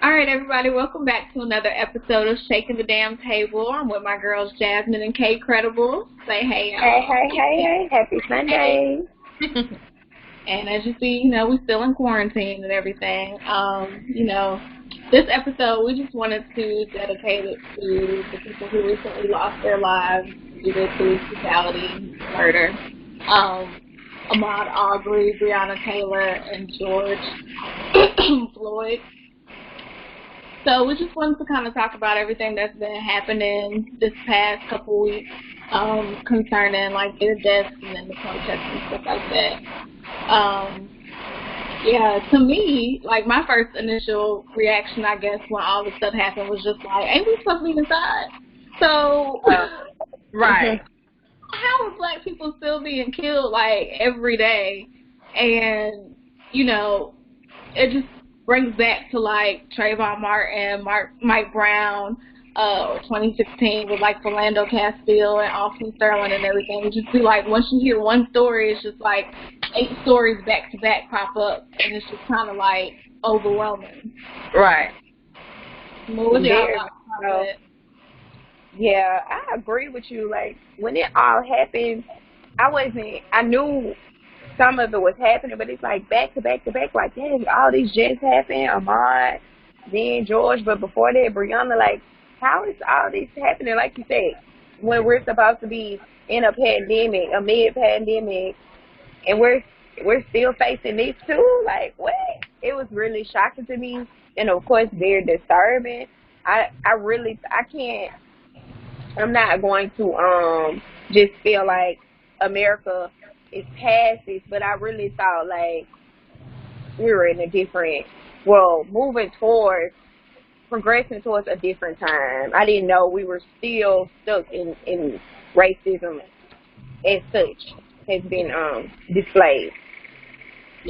All right, everybody, welcome back to another episode of Shaking the Damn Table. I'm with my girls Jasmyn and KCredible. Say hey, y'all. Hey. Happy Sunday. And as you see, we're still in quarantine and everything. This episode, we just wanted to dedicate it to the people who recently lost their lives due to police brutality, murder. Ahmaud Arbery, Breonna Taylor, and George Floyd. So we just wanted to kind of talk about everything that's been happening this past couple weeks concerning, like, their deaths and then the protests and stuff like that. To me, like, my first initial reaction, I guess, when all this stuff happened was just like, ain't we supposed to be inside? So, Right. How are black people still being killed, like, every day? And, it just brings back to, like, Trayvon Martin, Mike Brown, or 2016 with, like, Philando Castile and Austin Sterling and everything. It just be like, once you hear one story, it's just like 8 stories back to back pop up, and it's just kind of, like, overwhelming. Right. What was your thoughts on it? Yeah, I agree with you. Like, when it all happened, I knew some of it was happening, but it's like back to back to back, like, dang, all these just happened, Ahmaud, then George, but before that, Breonna, like, how is all this happening, like you said, when we're supposed to be in a pandemic, a mid-pandemic, and we're still facing this too? Like, what? It was really shocking to me, and of course, very disturbing. I'm not going to just feel like America is past this, but I really thought, like, we were in a different, progressing towards a different time. I didn't know we were still stuck in racism as such has been displayed.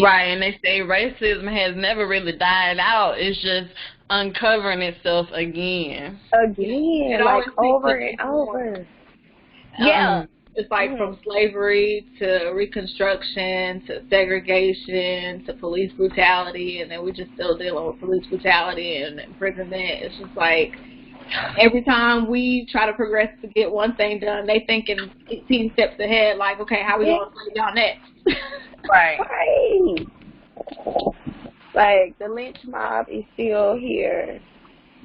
Right, and they say racism has never really died out. It's just uncovering itself again. Like over and over. Yeah. It's like from slavery to Reconstruction to segregation to police brutality, and then we're just still dealing with police brutality and imprisonment. It's just like every time we try to progress to get one thing done, they thinking 18 steps ahead, like, okay, how we going to play y'all next? Right. Like, the lynch mob is still here.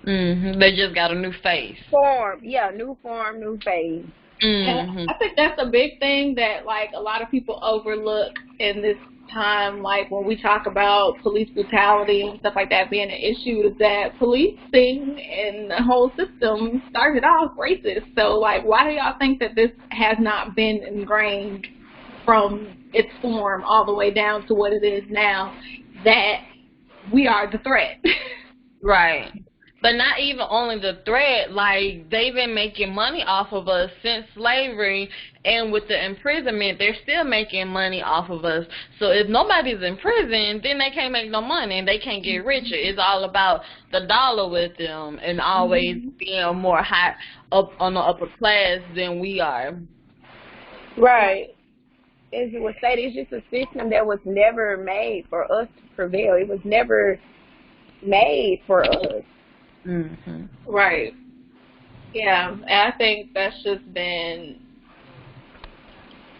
They just got a new face. New form, new face. I think that's a big thing that, like, a lot of people overlook in this time, like, when we talk about police brutality and stuff like that being an issue, is that policing and the whole system started off racist. So, like, why do y'all think that this has not been ingrained from its form all the way down to what it is now, that we are the threat? Right. But not even only the threat, like, they've been making money off of us since slavery, and with the imprisonment, they're still making money off of us. So if nobody's in prison, then they can't make no money, and they can't get richer. It's all about the dollar with them, and always being more high up on the upper class than we are. Right. As you would say, it's just a system that was never made for us to prevail. It was never made for us. Right. Yeah, and I think that's just been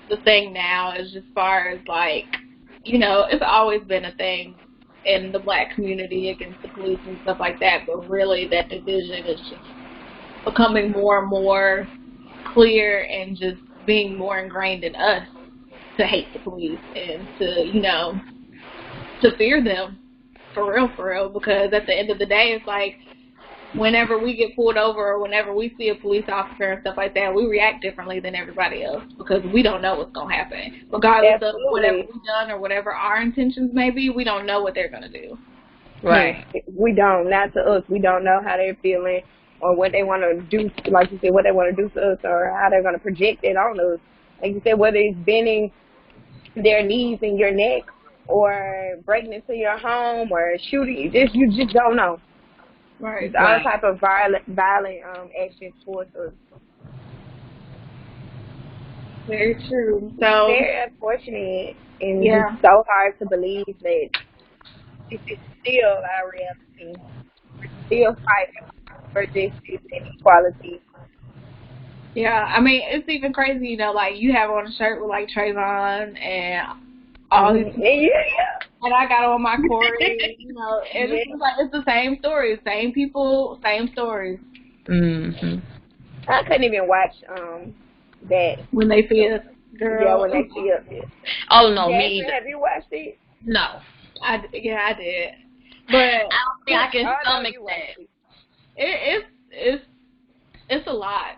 the thing now, is as far as, like, it's always been a thing in the black community against the police and stuff like that, but really that division is just becoming more and more clear and just being more ingrained in us to hate the police and to, to fear them for real, because at the end of the day, it's like, whenever we get pulled over or whenever we see a police officer and stuff like that, we react differently than everybody else because we don't know what's going to happen. Regardless of whatever we've done or whatever our intentions may be, we don't know what they're going to do. Right. We don't. Not to us. We don't know how they're feeling or what they want to do, like you said, what they want to do to us or how they're going to project it on us. Like you said, whether it's bending their knees in your neck or breaking into your home or shooting you just don't know. Right. It's all type of violent actions towards us. Very true. So very unfortunate, and it's so hard to believe that this is still our reality. We're still fighting for justice and equality. Yeah, I mean, it's even crazy, you know, like, you have on a shirt with, like, Trayvon and all these people. Yeah. And I got on my Corey, you know, and it's just like, it's the same stories, same people, same stories. I couldn't even watch that. When they see us, girl. Yeah, when they see us. Yeah. Oh, no, Jasmyn, me either. have you watched it? No. I did. But I don't think I can stomach that. It's a lot,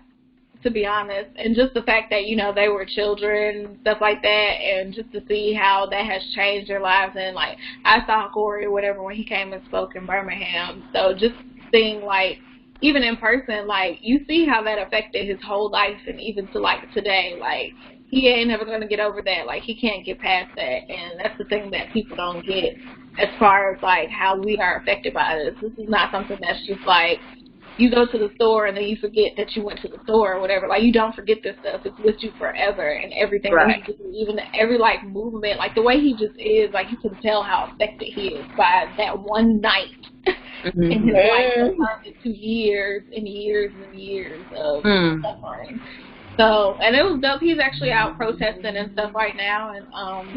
to be honest. And just the fact that, you know, they were children, stuff like that, and just to see how that has changed their lives. And, like, I saw Corey or whatever when he came and spoke in Birmingham. So just seeing, like, even in person, like, you see how that affected his whole life, and even to, like, today, like, he ain't never going to get over that. Like, he can't get past that, and that's the thing that people don't get as far as, like, how we are affected by this. This is not something that's just, like, you go to the store and then you forget that you went to the store or whatever. Like, you don't forget this stuff. It's with you forever, and everything that he do, even every, like, movement, like, the way he just is, like, you can tell how affected he is by that one night. In his life, that to years and years and years of suffering. So, and it was dope. He's actually out protesting and stuff right now. And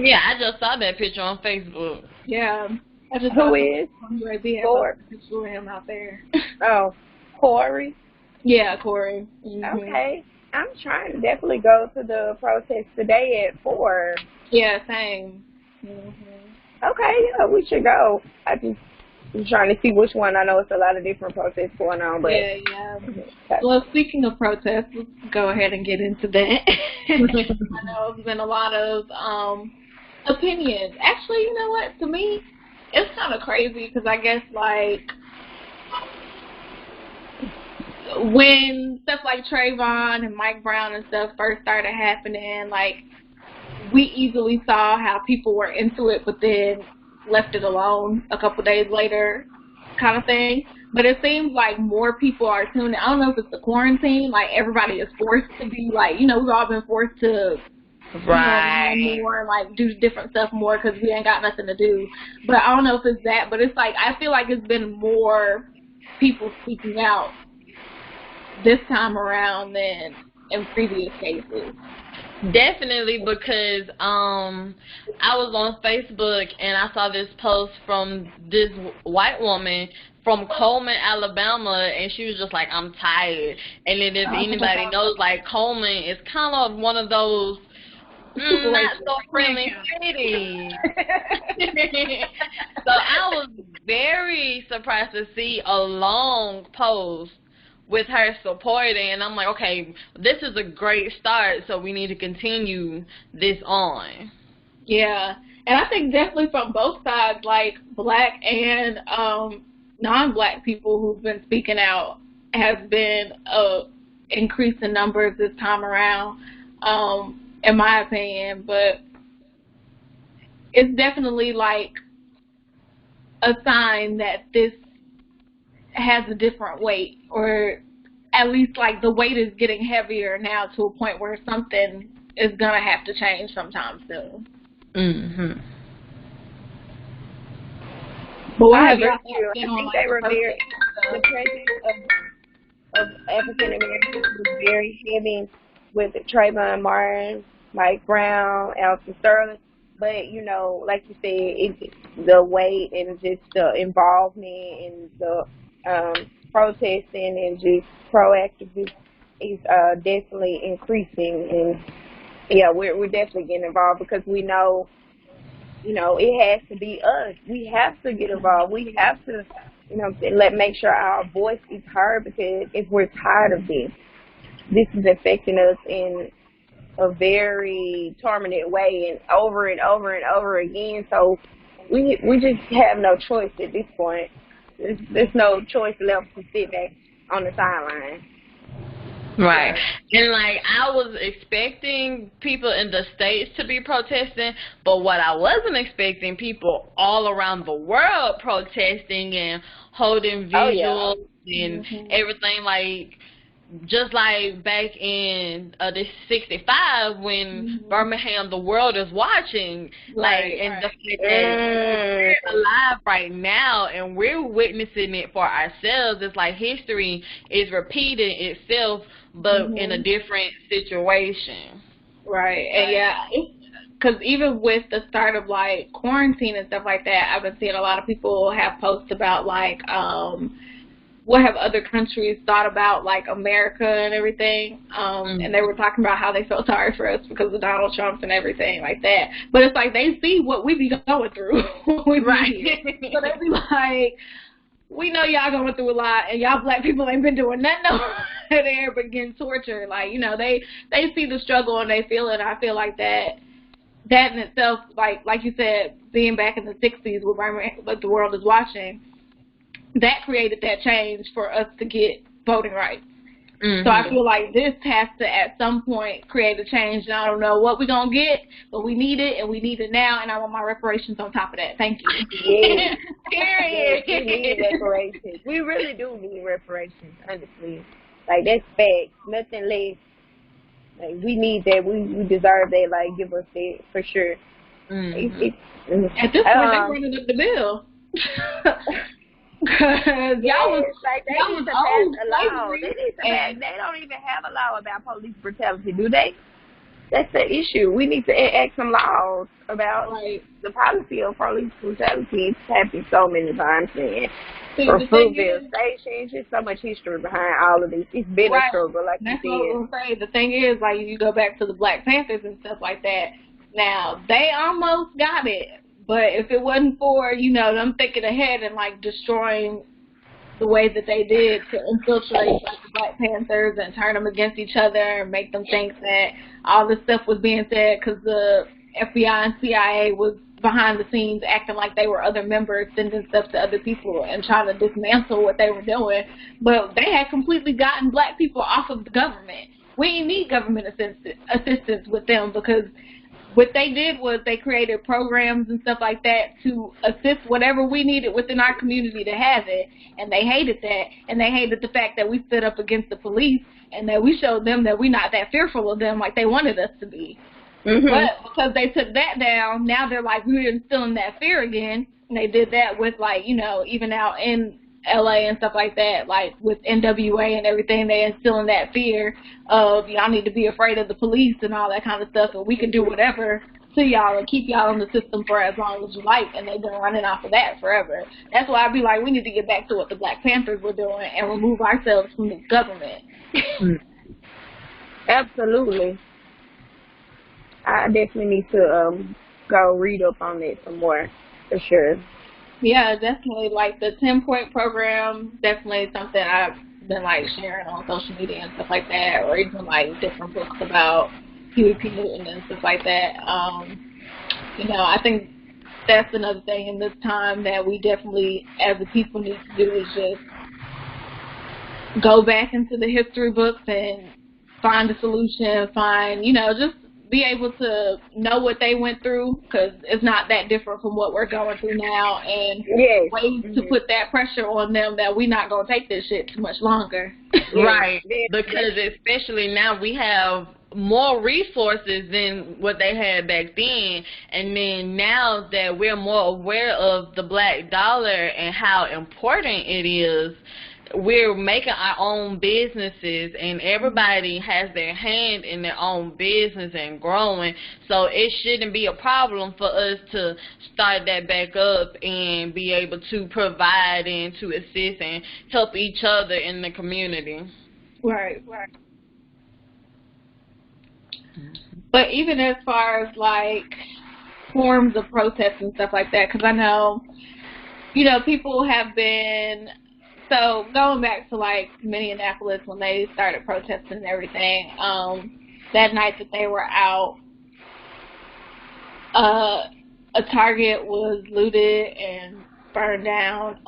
yeah, I just saw that picture on Facebook. Yeah, I just who is Corey? Picture of him out there. Oh, Corey. Yeah, Corey. Okay, I'm trying to definitely go to the protest today at 4. Yeah, same. Okay, yeah, we should go. I'm trying to see which one. I know it's a lot of different protests going on, but yeah. Well, speaking of protests, let's go ahead and get into that. I know there's been a lot of opinions. Actually, you know what? To me, it's kind of crazy because I guess, like, when stuff like Trayvon and Mike Brown and stuff first started happening, like, we easily saw how people were into it, but then left it alone a couple days later, kind of thing. But it seems like more people are tuning. I don't know if it's the quarantine, like, everybody is forced to be, like, you know, we've all been forced to more and, like, do different stuff more because we ain't got nothing to do. But I don't know if it's that, but it's like, I feel like it's been more people speaking out this time around than in previous cases. Definitely, because I was on Facebook and I saw this post from this white woman from Coleman, Alabama, and she was just like, I'm tired. And then if anybody knows, like, Coleman is kind of one of those not so friendly cities. So I was very surprised to see a long post with her supporting, and I'm like, okay, this is a great start, so we need to continue this on. Yeah, and I think definitely from both sides, like, black and non-black people who've been speaking out, has been increase in numbers this time around, in my opinion. But it's definitely, like, a sign that this has a different weight, or at least, like, the weight is getting heavier now to a point where something is gonna have to change sometime soon. But I agree with you. I think they were very, the presence of African Americans was very heavy with Trayvon Martin, Mike Brown, Alton Sterling. But, you know, like you said, the weight and just the involvement and the protesting and just proactively is definitely increasing. And, yeah, we're definitely getting involved because we know, you know, it has to be us. We have to get involved. We have to, you know, make sure our voice is heard, because if we're tired of this is affecting us in a very tormented way and over and over and over again. So we just have no choice at this point. There's no choice left to sit back on the sideline. Right. And, like, I was expecting people in the States to be protesting, but what I wasn't expecting, people all around the world protesting and holding visuals and everything. Like, just like back in the 65 when Birmingham, the world is watching, like, and the fact that we're alive right now and we're witnessing it for ourselves. It's like history is repeating itself, but in a different situation. Right, and yeah, because even with the start of, like, quarantine and stuff like that, I've been seeing a lot of people have posts about, like, what have other countries thought about, like, America and everything, and they were talking about how they felt sorry for us because of Donald Trump and everything like that. But it's like they see what we be going through. Right. So they be like, we know y'all going through a lot, and y'all black people ain't been doing nothing over there but getting tortured. Like, you know, they see the struggle and they feel it. I feel like that in itself, like you said, being back in the 60s with the world is watching, that created that change for us to get voting rights. So I feel like this has to, at some point, create a change. And I don't know what we're going to get, but we need it, and we need it now, and I want my reparations on top of that. Thank you. Yeah. Period. Yes, we need reparations. We really do need reparations, honestly. Like, that's fact. Nothing less. Like, we need that. We deserve that. Like, give us that for sure. At this point, they're running up the bill. Cause y'all was like they need to pass a law. They don't even have a law about police brutality, do they? That's the issue. We need to enact some laws about the policy of police brutality. It's happened so many times, man. For Fruitville Station, just so much history behind all of this. It's been a struggle, like you said. That's what I'm saying. The thing is, like, you go back to the Black Panthers and stuff like that. Now they almost got it. But if it wasn't for, you know, them thinking ahead and, like, destroying the way that they did to infiltrate, like, the Black Panthers and turn them against each other and make them think that all this stuff was being said because the FBI and CIA was behind the scenes acting like they were other members, sending stuff to other people and trying to dismantle what they were doing. But they had completely gotten black people off of the government. We didn't need government assistance with them because what they did was they created programs and stuff like that to assist whatever we needed within our community to have it. And they hated that. And they hated the fact that we stood up against the police and that we showed them that we're not that fearful of them like they wanted us to be. But because they took that down, now they're like, we're instilling that fear again. And they did that with, like, you know, even out in LA and stuff like that, like with NWA and everything, they instilling that fear of y'all need to be afraid of the police and all that kind of stuff, and we can do whatever to y'all and keep y'all in the system for as long as you like, and they've been running off of that forever. That's why I'd be like, we need to get back to what the Black Panthers were doing and remove ourselves from the government. Absolutely. I definitely need to go read up on it some more, for sure. Yeah, definitely. Like the 10-point program, definitely something I've been like sharing on social media and stuff like that, or even like different books about Huey P. Newton and stuff like that. You know, I think that's another thing in this time that we definitely, as a people, need to do is just go back into the history books and find a solution, you know, just be able to know what they went through, because it's not that different from what we're going through now, and ways to put that pressure on them that we're not going to take this shit too much longer. Right, because especially now we have more resources than what they had back then, and then now that we're more aware of the black dollar and how important it is, we're making our own businesses, and everybody has their hand in their own business and growing, so it shouldn't be a problem for us to start that back up and be able to provide and to assist and help each other in the community. Right. But even as far as like forms of protest and stuff like that, because I know, you know, people have been, so going back to like Minneapolis when they started protesting and everything, that night that they were out, a Target was looted and burned down.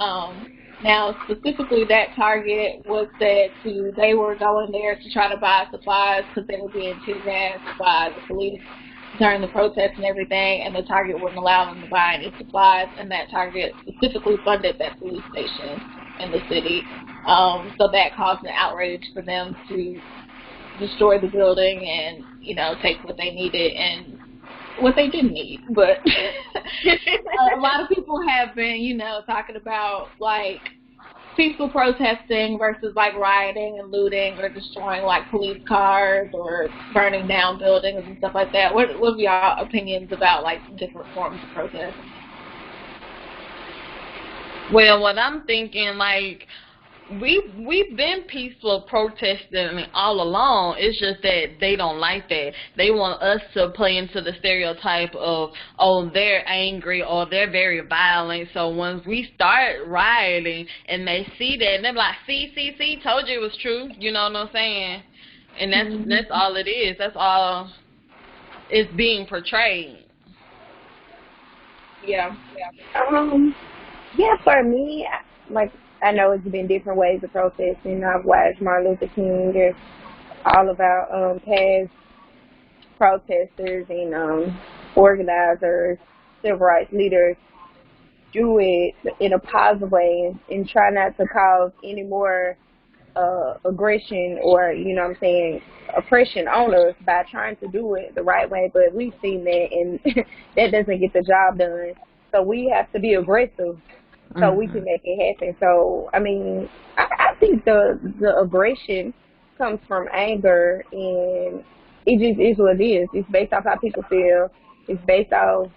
Now specifically that Target was said to, they were going there to try to buy supplies because they were being tear gassed by the police during the protests and everything, and the Target wouldn't allow them to buy any supplies, and that Target specifically funded that police station. in the city. So that caused an outrage for them to destroy the building and, you know, take what they needed and what they didn't need. But a lot of people have been, you know, talking about, like, peaceful protesting versus, like, rioting and looting or destroying, like, police cars or burning down buildings and stuff like that. What are y'all opinions about, like, different forms of protest? Well, what I'm thinking, like, we've been peaceful protesting all along. It's just that they don't like that. They want us to play into the stereotype of, oh, they're angry or they're very violent. So once we start rioting and they see that, and they're like, see, told you it was true. You know what I'm saying? And that's all it is. That's all it's being portrayed. Yeah. Yeah, for me, like, I know it's been different ways of protesting. I've watched Martin Luther King and all of our past protesters and organizers, civil rights leaders do it in a positive way and try not to cause any more aggression or, you know what I'm saying, oppression on us by trying to do it the right way. But we've seen that, and that doesn't get the job done. So we have to be aggressive so we can make it happen. So, I mean, I think the aggression comes from anger, and it just is what it is. It's based off how people feel. It's based off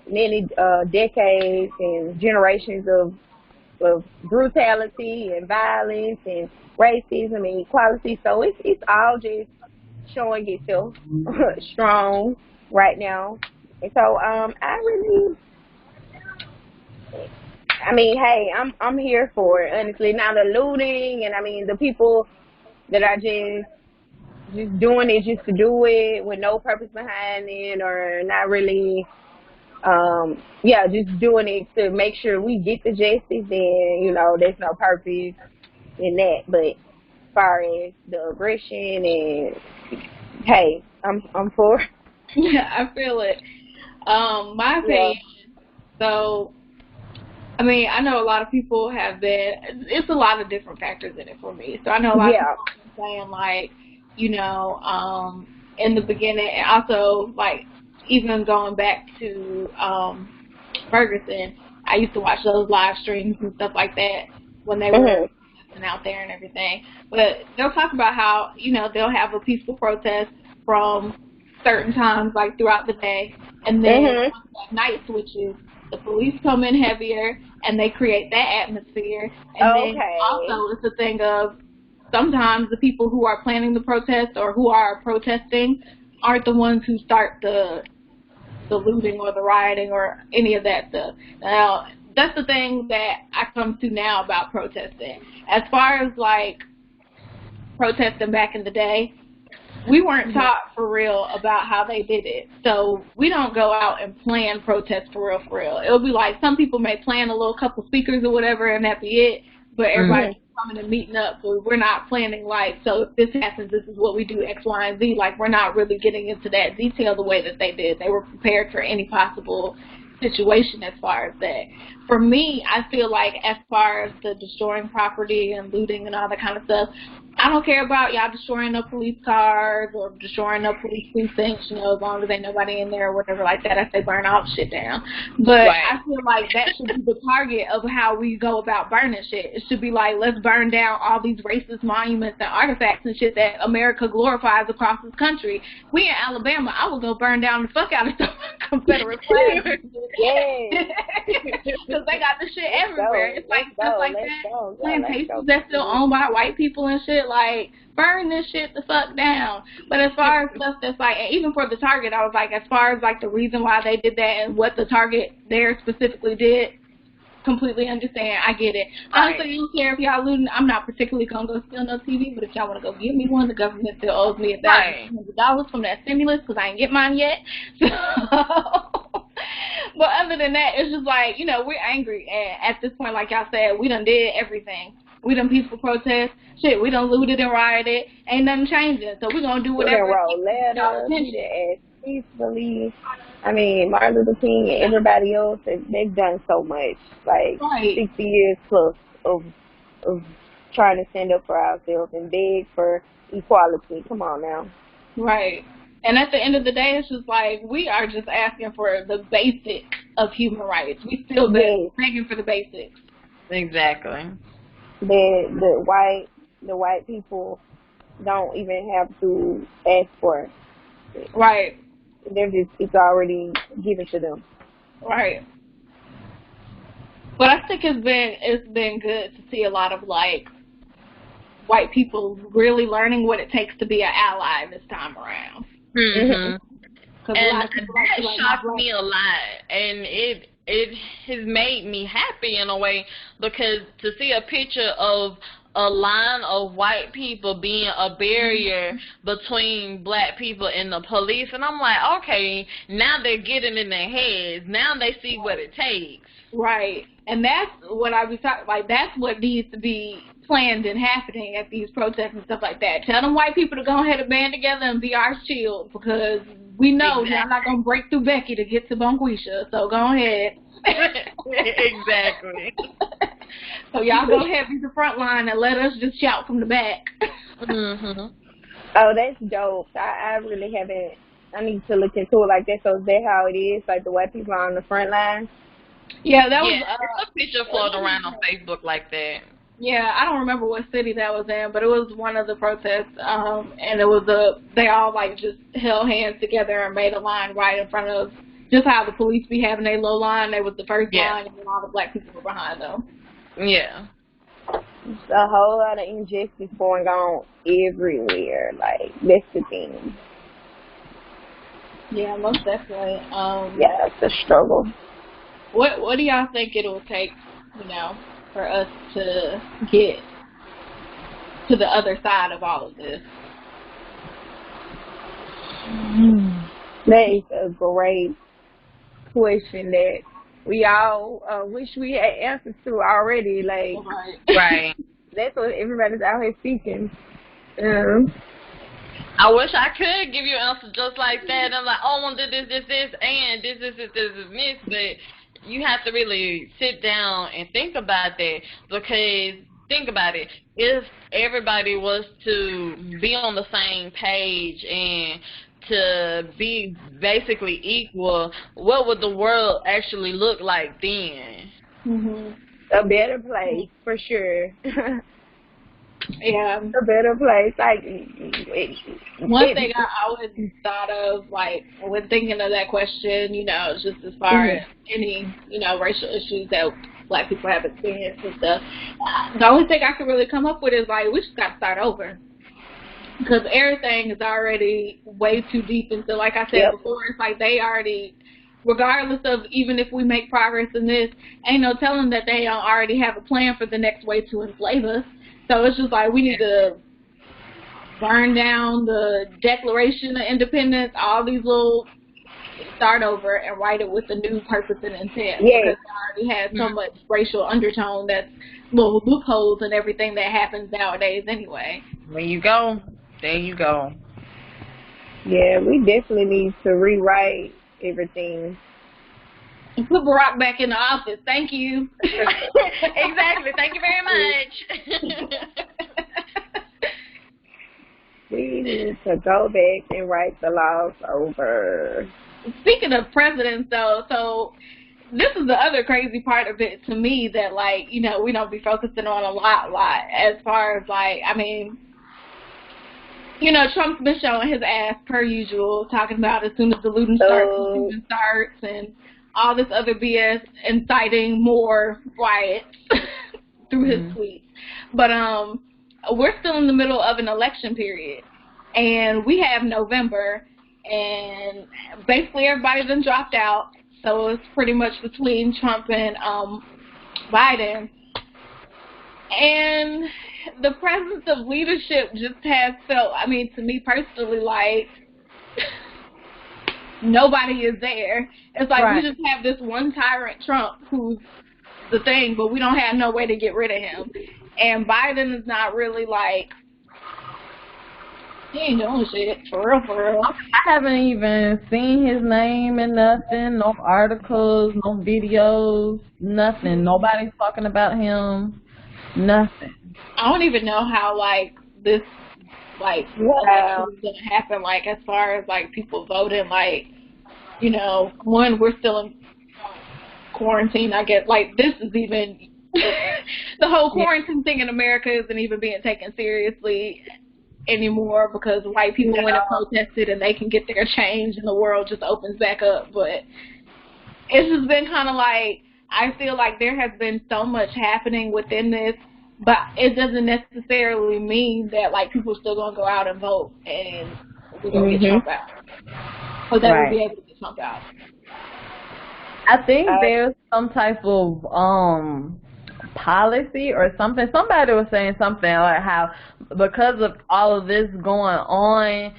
many decades and generations of brutality and violence and racism and equality. So it's all just showing itself strong right now. And so I mean, hey, I'm here for it, honestly. Now the looting and, I mean, the people that are just doing it just to do it with no purpose behind it, or not really, just doing it to make sure we get the justice, then, you know, there's no purpose in that. But as far as the aggression and, hey, I'm for it. Yeah, I feel it. My opinion, so, I mean, I know a lot of people have been, it's a lot of different factors in it for me. So I know a lot of people have been saying, like, you know, in the beginning, and also, like, even going back to Ferguson, I used to watch those live streams and stuff like that when they were out there and everything. But they'll talk about how, you know, they'll have a peaceful protest from certain times, like, throughout the day, and then once that night switches, the police come in heavier, and they create that atmosphere. And then also it's a thing of sometimes the people who are planning the protest or who are protesting aren't the ones who start the looting or the rioting or any of that stuff. Now, that's the thing that I come to now about protesting. As far as, like, protesting back in the day, we weren't taught for real about how they did it. So we don't go out and plan protests for real, for real. It'll be like some people may plan a little couple speakers or whatever and that be it, but everybody's coming and meeting up. So we're not planning, like, so if this happens, this is what we do, X, Y, and Z. Like, we're not really getting into that detail the way that they did. They were prepared for any possible situation as far as that. For me, I feel like as far as the destroying property and looting and all that kind of stuff, I don't care about y'all destroying no police cars or destroying no police precincts, you know, as long as ain't nobody in there or whatever like that. I say burn all the shit down. But I feel like that should be the target of how we go about burning shit. It should be like, let's burn down all these racist monuments and artifacts and shit that America glorifies across this country. We in Alabama, I would go burn down the fuck out of some Confederate flags. Because they got this shit everywhere. It's like stuff like that. Plantations that's still owned by white people and shit. Like, burn this shit the fuck down. But as far as stuff that's like, and even for the Target, I was like, as far as like the reason why they did that and what the Target there specifically did, completely understand. I get it. Honestly, I don't care if y'all looting. I'm not particularly gonna go steal no TV, but if y'all want to go give me one, the government still owes me $1,000 from that stimulus because I ain't get mine yet. So, but other than that, it's just like, you know, we're angry, and at this point, like y'all said, we done did everything. We done peaceful protest. Shit, we done looted and rioted. Ain't nothing changing. So we're going to do whatever. We done wrote letters, peacefully. I mean, Martin Luther King and everybody else, they've done so much. Like, 60 years plus of of trying to stand up for ourselves and beg for equality. Come on now. Right. And at the end of the day, it's just like we are just asking for the basic of human rights. We still begging for the basics. Exactly. The white people don't even have to ask for it. Right. It's already given to them. Right. But I think it's been good to see a lot of like white people really learning what it takes to be an ally this time around. Mm-hmm. And that shocked me a lot, and it has made me happy in a way, because to see a picture of a line of white people being a barrier between black people and the police, and I'm like, okay, now they're getting in their heads. Now they see what it takes. Right. And that's what I was talking, like, that's what needs to be planned and happening at these protests and stuff like that. Tell them white people to go ahead and band together and be our shield, because we know y'all not going to break through Becky to get to Bonquisha, so go ahead. Exactly. So y'all go ahead, be the front line, and let us just shout from the back. Mm-hmm. Oh, that's dope. I really haven't. I need to look into it like that. So is that how it is? Like the white people are on the front line? Yeah, that was. There's a picture floating around on Facebook like that. Yeah, I don't remember what city that was in, but it was one of the protests, and it was they all like just held hands together and made a line right in front of, just how the police be having their low line. They was the first line, and then all the black people were behind them. Yeah. There's a whole lot of injustice going on everywhere. Like, that's the thing. Yeah, most definitely. Yeah, it's a struggle. What do y'all think it will take, for us to get to the other side of all of this? That is a great question that we all wish we had answers to already. Like, right. That's what everybody's out here seeking. I wish I could give you an answer just like that. And I'm like, oh, I want to do this, and this, but you have to really sit down and think about that, because think about it. If everybody was to be on the same page and to be basically equal, what would the world actually look like then? Mm-hmm. A better place, for sure. Yeah. A better place. Like, one thing I always thought of, like, when thinking of that question, just as far as any, racial issues that black people have experienced and stuff, the only thing I could really come up with is, like, we just got to start over. Because everything is already way too deep into, like I said before, it's like they already, regardless of even if we make progress in this, ain't no telling that they don't already have a plan for the next way to enslave us. So it's just like we need to burn down the Declaration of Independence, all these little, start over and write it with a new purpose and intent. Because it already has so much racial undertone, that's little loopholes and everything that happens nowadays anyway. There you go. Yeah, we definitely need to rewrite everything. And put Barack back in the office. Thank you. Exactly. Thank you very much. We need to go back and write the laws over. Speaking of presidents, though, so this is the other crazy part of it to me that, like, we don't be focusing on a lot as far as, like, I mean, Trump's been showing his ass per usual, talking about as soon as the looting starts and all this other BS, inciting more riots through his tweets. But we're still in the middle of an election period, and we have November, and basically everybody done dropped out, so it's pretty much between Trump and Biden. And the presence of leadership just has felt, I mean, to me personally, like nobody is there. It's like we just have this one tyrant, Trump, who's the thing, but we don't have no way to get rid of him. And Biden is not really, like, he ain't doing shit, for real. I haven't even seen his name in nothing, no articles, no videos, nothing. Nobody's talking about him. Nothing. I don't even know how, like, this, like, Wow. election is going to happen, like, as far as, like, people voting, like, you know, one, we're still in quarantine, I guess. Like, this is even, the whole quarantine thing in America isn't even being taken seriously anymore because white people went and protested and they can get their change and the world just opens back up. But it's just been kind of like, I feel like there has been so much happening within this, but it doesn't necessarily mean that, like, people are still going to go out and vote and we're going to get Trump out. Or that we'll be able to get Trump out. I think there's some type of policy or something. Somebody was saying something like how because of all of this going on,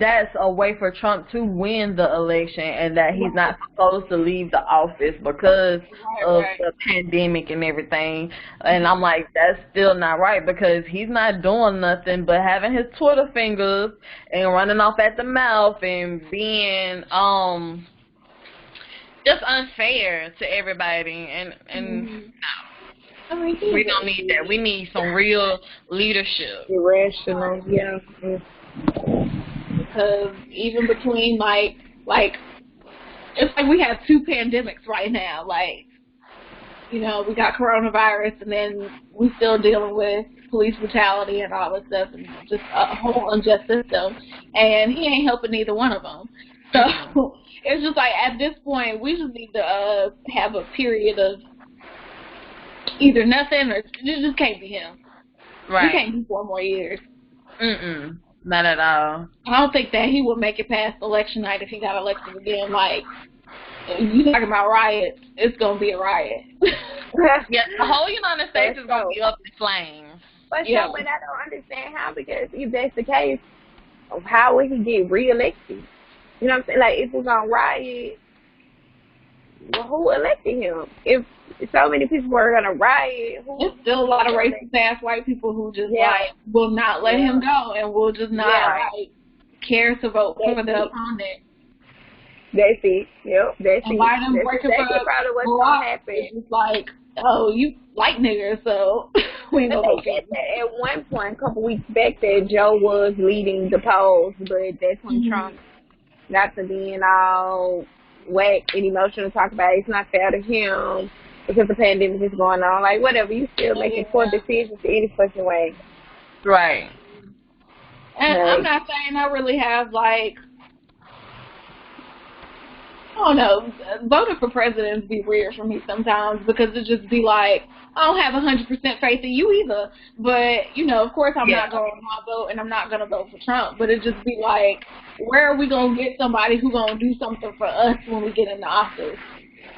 that's a way for Trump to win the election, and that he's not supposed to leave the office because of the pandemic and everything. And I'm like, that's still not right because he's not doing nothing but having his Twitter fingers and running off at the mouth and being just unfair to everybody. And no. I mean, We don't need that. We need some real leadership. Irrational, yeah. Because even between, like, it's like we have two pandemics right now. Like, you know, we got coronavirus, and then we still dealing with police brutality and all this stuff, and just a whole unjust system. And he ain't helping neither one of them. So it's just like, at this point, we just need to have a period of either nothing or it just can't be him. Right. He can't do 4 more years. Not at all. I don't think that he would make it past election night if he got elected again. Like, you talking about riots, it's going to be a riot. Yeah, the whole United States is going to be up in flames. But I don't understand how, because if that's the case, how would he get reelected? You know what I'm saying? Like, if we're going to riot, well, who elected him? If so many people were going to riot, there's still a lot of racist-ass white people who just, like, will not let him go and will just not, like, care to vote for the opponent. That's it. Yep, that's and it. Why them that's working exactly for probably what's going to happen. It's like, oh, you like niggers, so we ain't going to vote for you. At one point, a couple weeks back, that Joe was leading the polls, but that's when Trump got to being all whack and emotional to talk about it. It's not fair to him because the pandemic is going on. Like, whatever, you still making poor decisions any fucking way. Right. And I'm not saying I really have, like, I don't know, voting for president be weird for me sometimes because it just be like, I don't have 100% faith in you either. But, you know, of course I'm not going to not vote and I'm not going to vote for Trump. But it just be like, where are we going to get somebody who going to do something for us when we get in the office?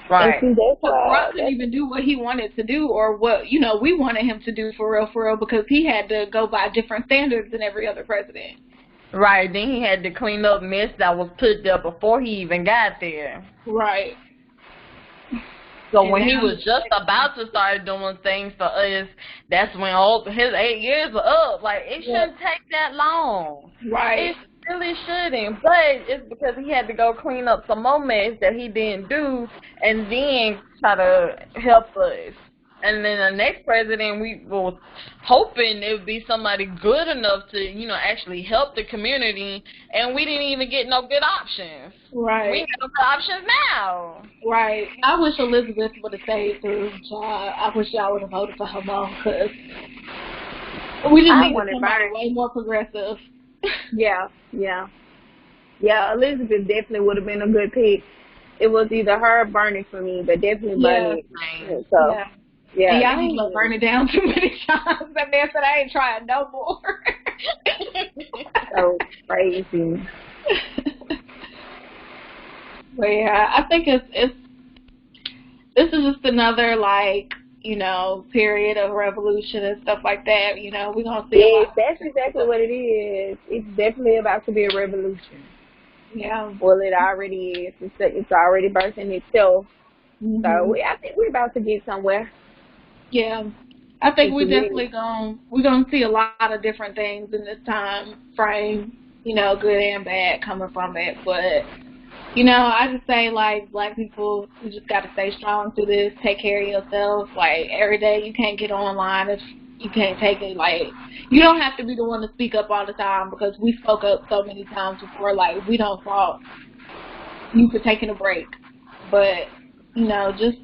Right. Trump didn't even do what he wanted to do or what, you know, we wanted him to do for real, because he had to go by different standards than every other president. Right. Then he had to clean up mess that was put there before he even got there. Right. So and when he was just about to start doing things for us, that's when his 8 years are up. Like, it shouldn't take that long. Right. It really shouldn't. But it's because he had to go clean up some more mess that he didn't do and then try to help us. And then the next president, we were hoping it would be somebody good enough to, you know, actually help the community, and we didn't even get no good options. Right. We got no good options now. Right. I wish Elizabeth would have stayed through. I wish y'all would have voted for her more, because we just need somebody way more progressive. Yeah. Elizabeth definitely would have been a good pick. It was either her or Bernie for me, but definitely Bernie. So. Yeah, and y'all ain't gonna burn it down too many times. And then said I ain't trying no more. So crazy. But yeah, I think this is just another, like, you know, period of revolution and stuff like that. You know, we're gonna see. Yeah, that's exactly what it is. It's definitely about to be a revolution. Yeah. Well, it already is. It's already birthing itself. So I think we're about to get somewhere. Yeah, I think we're definitely gonna see a lot of different things in this time frame, you know, good and bad coming from it. But You know, I just say, like, black people, you just got to stay strong through this. Take care of yourself. Like, every day you can't get online if you can't take it. Like, you don't have to be the one to speak up all the time because we spoke up so many times before. Like, we don't fault you for taking a break. But, you know, just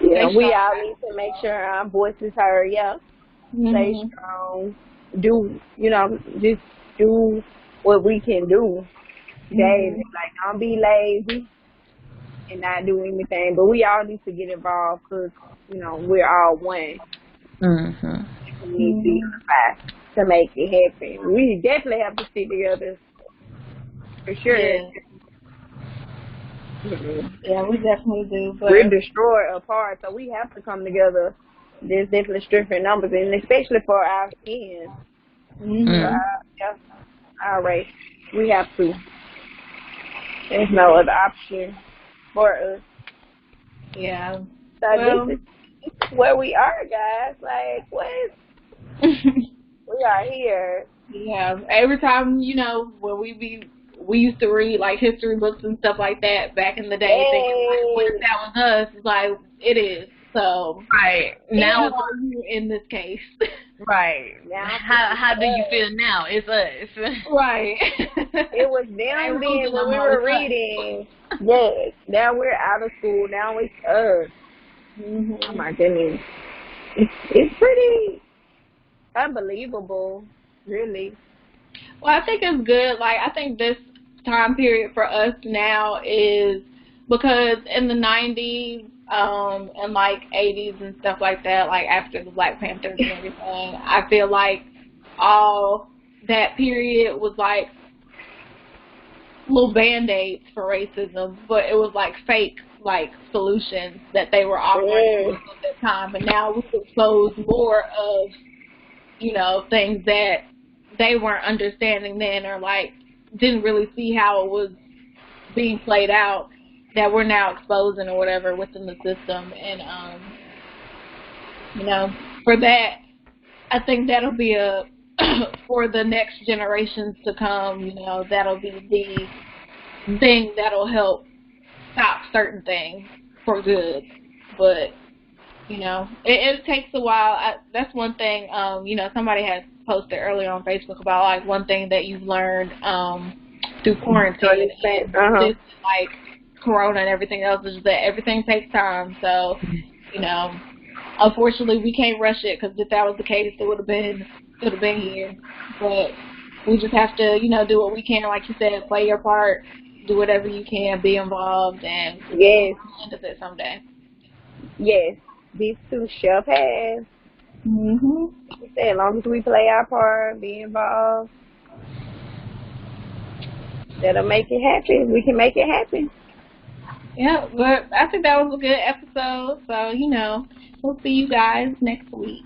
we all need to make sure our voices heard. Yeah. Stay Mm-hmm. strong. Do, you know, just do what we can do. Days. Like, don't be lazy and not do anything. But we all need to get involved because, you know, we're all one. We need to unify to make it happen. We definitely have to stick together. For sure. Yeah. Yeah, we definitely do. But we're destroyed apart, so we have to come together. There's definitely strength in numbers, and especially for our skin. Our race. We have to. There's no other option for us. Yeah. So this is where we are, guys. Like, what? We are here. Yeah. Every time, you know, when we used to read, like, history books and stuff like that back in the day, thinking, like, what if that was us? It's like, it is. So, right. Now you in this case. Right. Now, how do you feel now? It's us. Right. It was them then when we were reading. Yes. Now we're out of school. Now it's us. Oh my goodness. It's pretty unbelievable, really. Well, I think it's good. Like, I think this time period for us now is because in the 90s, and like 80s and stuff like that, like after the Black Panthers and everything, I feel like all that period was like little band-aids for racism, but it was like fake like solutions that they were offering at that time. And now we've exposed more of, you know, things that they weren't understanding then, or like didn't really see how it was being played out, that we're now exposing or whatever within the system. And you know, for that, I think that'll be a for the next generations to come, you know, that'll be the thing that'll help stop certain things for good. But you know, it takes a while. That's one thing, you know, somebody had posted earlier on Facebook about like one thing that you've learned through quarantine, this, like Corona and everything else, is that everything takes time. So, you know, unfortunately we can't rush it, because if that was the case, it would have been here. But we just have to, you know, do what we can, like you said, play your part, do whatever you can, be involved, and yes, end of it someday. Yes, this too shall pass. As long as we play our part, be involved, that'll make it happen. We can make it happen. Yeah, but I think that was a good episode. So, you know, we'll see you guys next week.